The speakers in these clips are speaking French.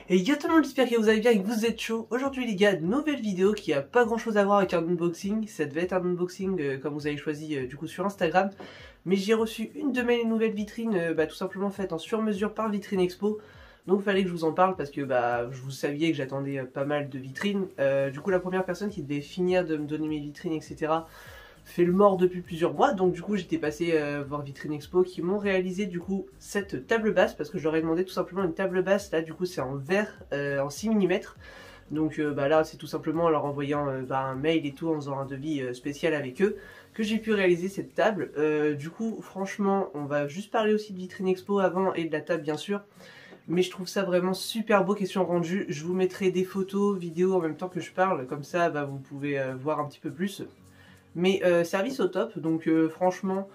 Et yo tout le monde, j'espère que vous allez bien et que vous êtes chaud. Aujourd'hui les gars, nouvelle vidéo qui a pas grand chose à voir avec un unboxing. Ça devait être un unboxing comme vous avez choisi du coup sur Instagram. Mais j'ai reçu une de mes nouvelles vitrines tout simplement faites en sur-mesure par Vitrine Expo. Donc il fallait que je vous en parle parce que je vous saviez que j'attendais pas mal de vitrines. Du coup la première personne qui devait finir de me donner mes vitrines etc. fait le mort depuis plusieurs mois, donc du coup j'étais passé voir Vitrine Expo qui m'ont réalisé du coup cette table basse parce que je leur ai demandé tout simplement une table basse. Là du coup c'est en verre en 6 mm, donc là c'est tout simplement en leur envoyant un mail et tout, en faisant un devis spécial avec eux que j'ai pu réaliser cette table. Du coup franchement on va juste parler aussi de Vitrine Expo avant et de la table bien sûr, mais je trouve ça vraiment super beau question rendue. Je vous mettrai des photos, vidéos en même temps que je parle, comme ça vous pouvez voir un petit peu plus. Mais service au top, donc franchement,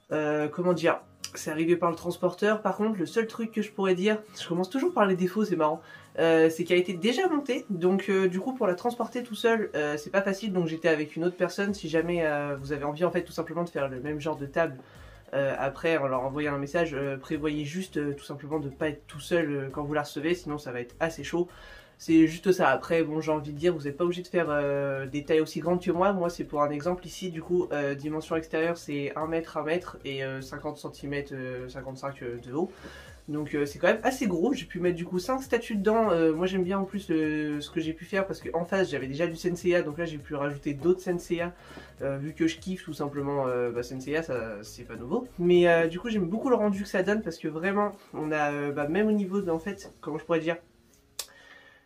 comment dire, c'est arrivé par le transporteur. Par contre, le seul truc que je pourrais dire, je commence toujours par les défauts, c'est marrant, c'est qu'elle a été déjà montée, donc du coup pour la transporter tout seul, c'est pas facile, donc j'étais avec une autre personne. Si jamais vous avez envie en fait tout simplement de faire le même genre de table, après en leur envoyant un message, prévoyez juste tout simplement de pas être tout seul quand vous la recevez, sinon ça va être assez chaud. C'est juste ça. Après, bon, j'ai envie de dire, vous n'êtes pas obligé de faire des tailles aussi grandes que moi. Moi, c'est pour un exemple ici, du coup, dimension extérieure, c'est 1 mètre, 1 mètre et 50 cm, 55 de haut. Donc c'est quand même assez gros. J'ai pu mettre du coup 5 statues dedans. Moi j'aime bien en plus ce que j'ai pu faire parce qu'en face j'avais déjà du Senseiya, donc là j'ai pu rajouter d'autres Senseiya vu que je kiffe tout simplement. Senseiya ça c'est pas nouveau, mais du coup j'aime beaucoup le rendu que ça donne parce que vraiment on a même au niveau de, en fait, comment je pourrais dire,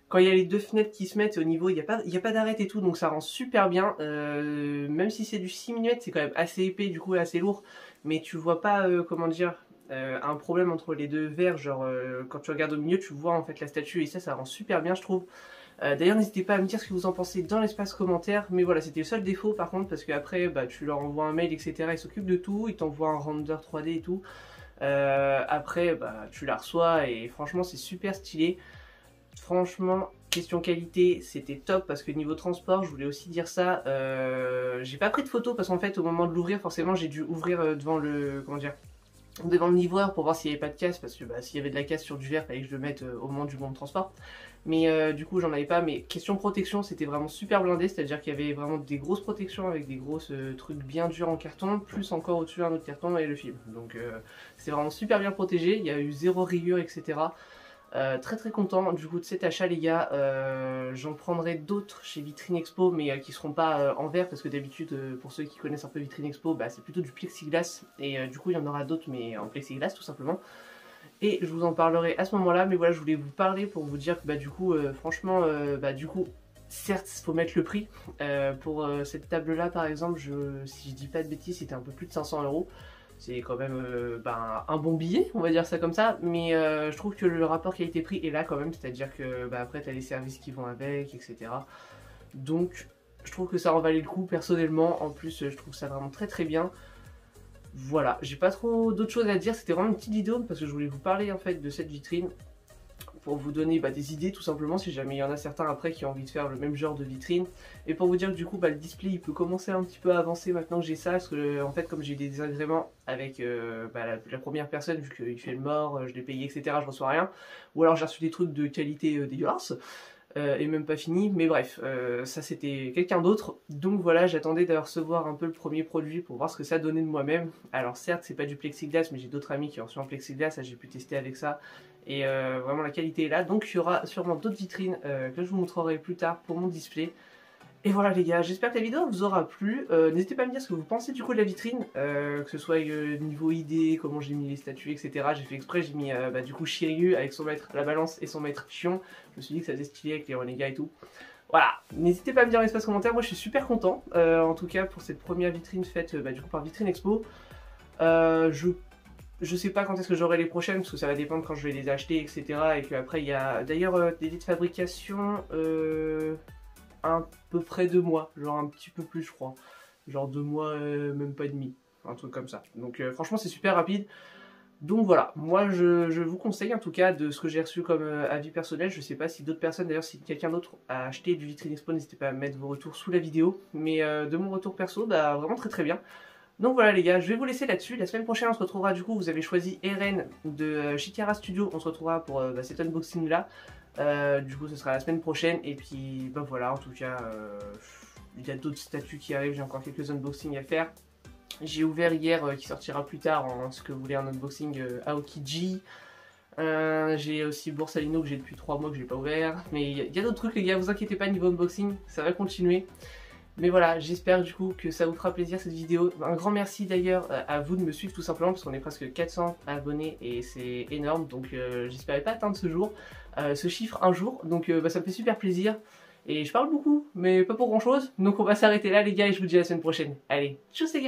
quand il y a les deux fenêtres qui se mettent au niveau, il n'y a pas d'arête et tout, donc ça rend super bien. Même si c'est du 6 mm, c'est quand même assez épais, du coup assez lourd, mais tu vois pas, comment dire, un problème entre les deux verres. Genre quand tu regardes au milieu, tu vois en fait la statue, et ça rend super bien je trouve. D'ailleurs n'hésitez pas à me dire ce que vous en pensez dans l'espace commentaire, mais voilà, c'était le seul défaut par contre, parce que après tu leur envoies un mail etc, ils s'occupent de tout, ils t'envoient un render 3D et tout. Après tu la reçois et franchement c'est super stylé. Franchement, question qualité, c'était top parce que niveau transport, je voulais aussi dire ça. J'ai pas pris de photos parce qu'en fait, au moment de l'ouvrir, forcément, j'ai dû ouvrir devant le, comment dire, devant le livreur pour voir s'il n'y avait pas de casse, parce que s'il y avait de la casse sur du verre, il fallait que je le mette au moment du bon de transport. Mais du coup, j'en avais pas. Mais question protection, c'était vraiment super blindé, c'est-à-dire qu'il y avait vraiment des grosses protections avec des grosses trucs bien durs en carton, plus encore au-dessus un autre carton et le film. Donc c'est vraiment super bien protégé. Il y a eu zéro rayure, etc. Très très content du coup de cet achat les gars. J'en prendrai d'autres chez Vitrine Expo, mais qui seront pas en verre, parce que d'habitude pour ceux qui connaissent un peu Vitrine Expo, c'est plutôt du plexiglas, et du coup il y en aura d'autres mais en plexiglas tout simplement, et je vous en parlerai à ce moment là. Mais voilà, je voulais vous parler pour vous dire que du coup franchement du coup certes il faut mettre le prix. Pour cette table là par exemple, si je dis pas de bêtises, c'était un peu plus de 500 €. C'est quand même un bon billet, on va dire ça comme ça, mais je trouve que le rapport qualité-prix est là quand même, c'est-à-dire que après tu as les services qui vont avec, etc. Donc je trouve que ça en valait le coup personnellement. En plus je trouve ça vraiment très très bien. Voilà, j'ai pas trop d'autres choses à dire, c'était vraiment une petite vidéo parce que je voulais vous parler en fait de cette vitrine, pour vous donner des idées tout simplement, si jamais il y en a certains après qui ont envie de faire le même genre de vitrine, et pour vous dire que du coup le display il peut commencer un petit peu à avancer maintenant que j'ai ça, parce que en fait comme j'ai eu des désagréments avec la première personne, vu qu'il fait le mort, je l'ai payé etc, je reçois rien, ou alors j'ai reçu des trucs de qualité dégueulasse, et même pas fini, mais bref, ça c'était quelqu'un d'autre. Donc voilà, j'attendais de recevoir un peu le premier produit pour voir ce que ça donnait de moi-même. Alors certes c'est pas du plexiglas, mais j'ai d'autres amis qui ont reçu un plexiglas, ça j'ai pu tester avec ça, et vraiment la qualité est là. Donc il y aura sûrement d'autres vitrines que je vous montrerai plus tard pour mon display. Et voilà les gars, j'espère que la vidéo vous aura plu. N'hésitez pas à me dire ce que vous pensez du coup de la vitrine, que ce soit niveau idée, comment j'ai mis les statues, etc. J'ai fait exprès, j'ai mis du coup Shiryu avec son maître la balance et son maître Chion. Je me suis dit que ça faisait stylé avec les renégats et tout. Voilà, n'hésitez pas à me dire dans l'espace commentaire, moi je suis super content, en tout cas pour cette première vitrine faite du coup par Vitrine Expo. Je sais pas quand est-ce que j'aurai les prochaines, parce que ça va dépendre quand je vais les acheter, etc. Et qu'après il y a d'ailleurs des délais de fabrication, à peu près 2 mois, genre un petit peu plus je crois, genre 2 mois, même pas et demi, un truc comme ça. Donc franchement c'est super rapide. Donc voilà, moi je vous conseille en tout cas de ce que j'ai reçu comme avis personnel. Je sais pas si d'autres personnes, d'ailleurs si quelqu'un d'autre a acheté du Vitrine Expo, n'hésitez pas à mettre vos retours sous la vidéo. Mais de mon retour perso, vraiment très très bien. Donc voilà les gars, je vais vous laisser là-dessus. La semaine prochaine on se retrouvera, du coup vous avez choisi Eren de Chikara Studio, on se retrouvera pour cet unboxing là. Du coup ce sera la semaine prochaine et puis bah voilà, en tout cas il y a d'autres statuts qui arrivent, j'ai encore quelques unboxings à faire. J'ai ouvert hier qui sortira plus tard en ce que vous voulez un unboxing Aokiji. J'ai aussi Borsalino que j'ai depuis 3 mois que j'ai pas ouvert. Mais il y a d'autres trucs les gars, vous inquiétez pas niveau unboxing, ça va continuer. Mais voilà, j'espère du coup que ça vous fera plaisir cette vidéo. Un grand merci d'ailleurs à vous de me suivre tout simplement parce qu'on est presque 400 abonnés et c'est énorme. Donc j'espérais pas atteindre ce chiffre un jour. Donc bah, ça me fait super plaisir. Et je parle beaucoup, mais pas pour grand chose. Donc on va s'arrêter là les gars et je vous dis à la semaine prochaine. Allez, tchuss les gars!